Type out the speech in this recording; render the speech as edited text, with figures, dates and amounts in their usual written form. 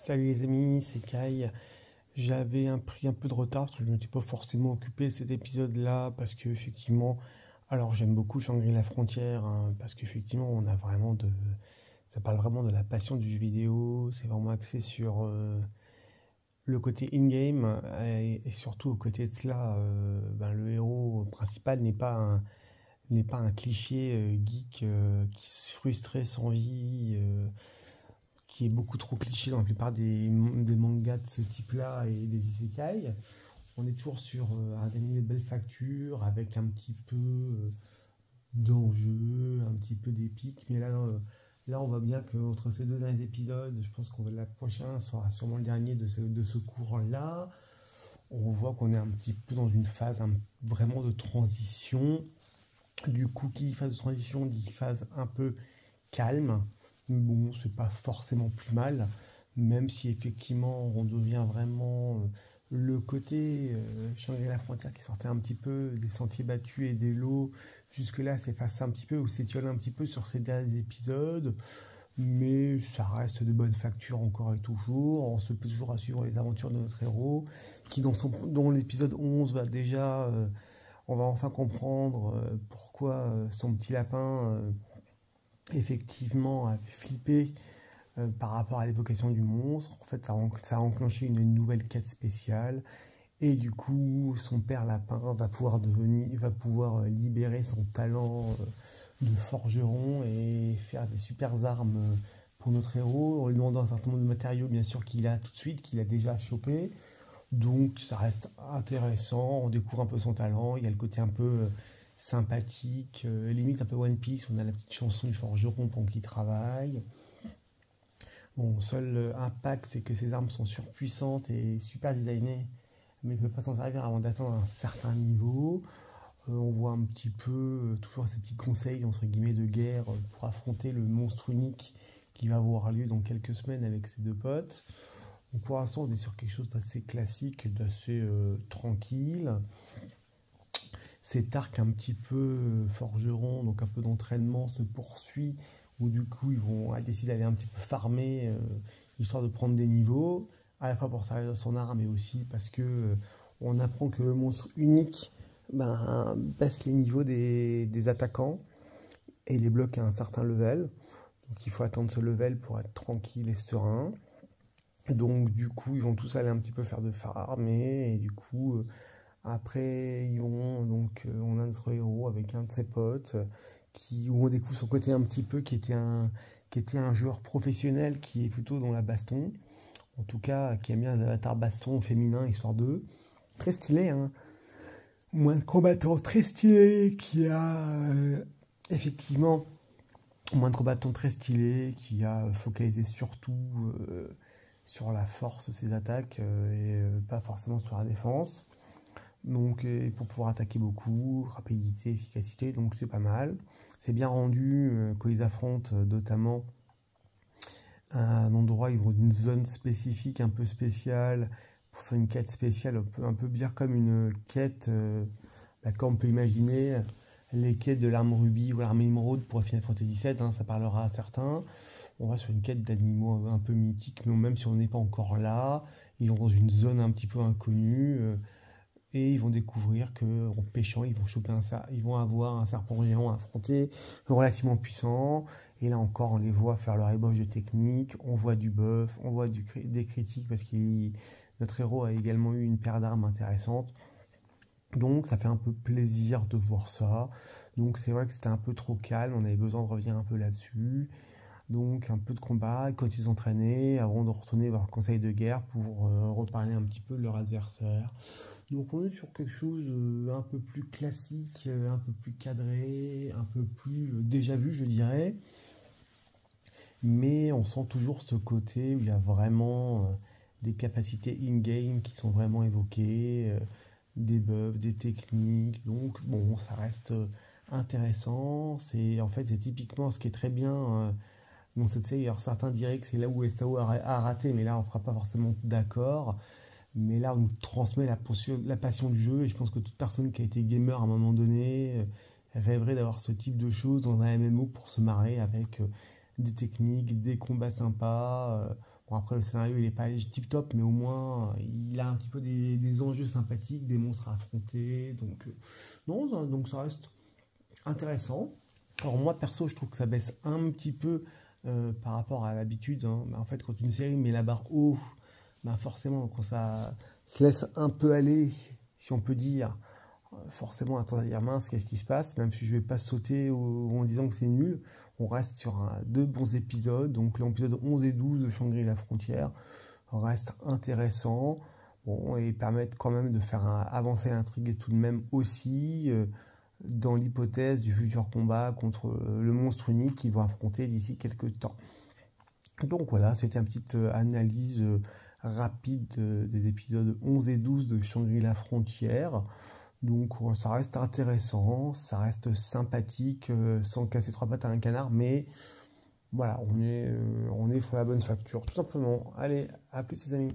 Salut les amis, c'est Kai. Pris un peu de retard parce que je ne m'étais pas forcément occupé de cet épisode-là parce que effectivement, alors j'aime beaucoup Shangri-La Frontière parce qu'effectivement ça parle vraiment de la passion du jeu vidéo, c'est vraiment axé sur le côté in-game et surtout au côté de cela, le héros principal n'est pas un cliché geek qui se frustrait sans vie. Qui est beaucoup trop cliché dans la plupart des mangas de ce type-là et des isekai. On est toujours sur un anime de belle facture, avec un petit peu d'enjeu, un petit peu d'épique. Mais là, on voit bien qu'entre ces deux derniers épisodes, je pense que la prochaine sera sûrement le dernier de ce cours-là. On voit qu'on est un petit peu dans une phase vraiment de transition. Du coup, qui dit phase de transition dit phase un peu calme. Bon, c'est pas forcément plus mal, même si effectivement on devient vraiment le côté Shangri-La Frontière qui sortait un petit peu des sentiers battus et des lots. Jusque-là, s'efface un petit peu ou s'étiole un petit peu sur ces derniers épisodes, mais ça reste de bonne facture encore et toujours. On se plaît toujours à suivre les aventures de notre héros, qui dont l'épisode 11 va déjà, on va enfin comprendre pourquoi son petit lapin effectivement avait flippé par rapport à l'évocation du monstre. En fait, ça a enclenché une nouvelle quête spéciale. Et du coup, son père lapin va pouvoir libérer son talent de forgeron et faire des super armes pour notre héros, en lui demandant un certain nombre de matériaux, bien sûr, qu'il a tout de suite, qu'il a déjà chopé. Donc, ça reste intéressant. On découvre un peu son talent. Il y a le côté un peu sympathique, limite un peu One Piece. On a la petite chanson du forgeron pendant qu'il travaille. Bon, seul impact, c'est que ces armes sont surpuissantes et super designées, mais il ne peut pas s'en servir avant d'atteindre un certain niveau. On voit un petit peu toujours ces petits conseils entre guillemets de guerre pour affronter le monstre unique qui va avoir lieu dans quelques semaines avec ses deux potes. Donc pour l'instant, on est sur quelque chose d'assez classique, d'assez tranquille. Cet arc un petit peu forgeron, donc un peu d'entraînement, se poursuit, où du coup ils vont décider d'aller un petit peu farmer, histoire de prendre des niveaux, à la fois pour servir de son arme, mais aussi parce que on apprend que le monstre unique baisse les niveaux des attaquants et les bloque à un certain level. Donc il faut attendre ce level pour être tranquille et serein. Donc du coup ils vont tous aller un petit peu faire de farmer, et du coup après, on a notre héros avec un de ses potes où on découvre son côté un petit peu qui était un joueur professionnel qui est plutôt dans la baston. En tout cas, qui aime bien les avatars baston féminin, histoire d'eux. Très stylé, hein. Moins de combattants, très stylé, qui a effectivement moins de combattants très stylé, qui a focalisé surtout sur la force de ses attaques et pas forcément sur la défense. Donc, pour pouvoir attaquer beaucoup, rapidité, efficacité, donc c'est pas mal. C'est bien rendu quand ils affrontent notamment un endroit, ils vont d'une zone spécifique, un peu spéciale, pour faire une quête spéciale, un peu bien comme une quête, comme on peut imaginer les quêtes de l'arme rubis ou l'arme émeraude pour Final Fantasy VII, hein, ça parlera à certains. On va sur une quête d'animaux un peu mythiques, mais même si on n'est pas encore là, ils vont dans une zone un petit peu inconnue. Et ils vont découvrir qu'en pêchant, ils vont avoir un serpent géant à affronter, relativement puissant. Et là encore, on les voit faire leur ébauche de technique, on voit du buff, on voit des critiques parce que notre héros a également eu une paire d'armes intéressante. Donc ça fait un peu plaisir de voir ça. Donc c'est vrai que c'était un peu trop calme, on avait besoin de revenir un peu là-dessus. Donc un peu de combat, quand ils entraînaient, avant de retourner voir le conseil de guerre pour reparler un petit peu de leur adversaire. Donc on est sur quelque chose un peu plus classique, un peu plus cadré, un peu plus déjà vu, je dirais. Mais on sent toujours ce côté où il y a vraiment des capacités in-game qui sont vraiment évoquées, des buffs, des techniques. Donc bon, ça reste intéressant. C'est typiquement ce qui est très bien dans cette série. Alors certains diraient que c'est là où SAO a raté, mais là on ne fera pas forcément d'accord. Mais là, on nous transmet la passion du jeu, et je pense que toute personne qui a été gamer à un moment donné rêverait d'avoir ce type de choses dans un MMO pour se marrer avec des techniques, des combats sympas. Bon, après, le scénario, il n'est pas tip-top, mais au moins, il a un petit peu des enjeux sympathiques, des monstres à affronter. Donc, non, donc ça reste intéressant. Alors moi, perso, je trouve que ça baisse un petit peu par rapport à l'habitude, hein. Mais en fait, quand une série met la barre haut, bah forcément, quand ça se laisse un peu aller, si on peut dire, forcément, attends à dire mince, qu'est-ce qui se passe? Même si je vais pas sauter en disant que c'est nul, on reste sur deux bons épisodes. Donc l'épisode 11 et 12 de Shangri-La Frontière reste intéressant. Bon, et permettent quand même de faire avancer l'intrigue tout de même aussi, dans l'hypothèse du futur combat contre le monstre unique qu'ils vont affronter d'ici quelques temps. Donc voilà, c'était une petite analyse rapide des épisodes 11 et 12 de Shangri-La Frontière. Donc ça reste intéressant, ça reste sympathique, sans casser trois pattes à un canard, mais voilà, on est sur la bonne facture, tout simplement. Allez, à plus les amis.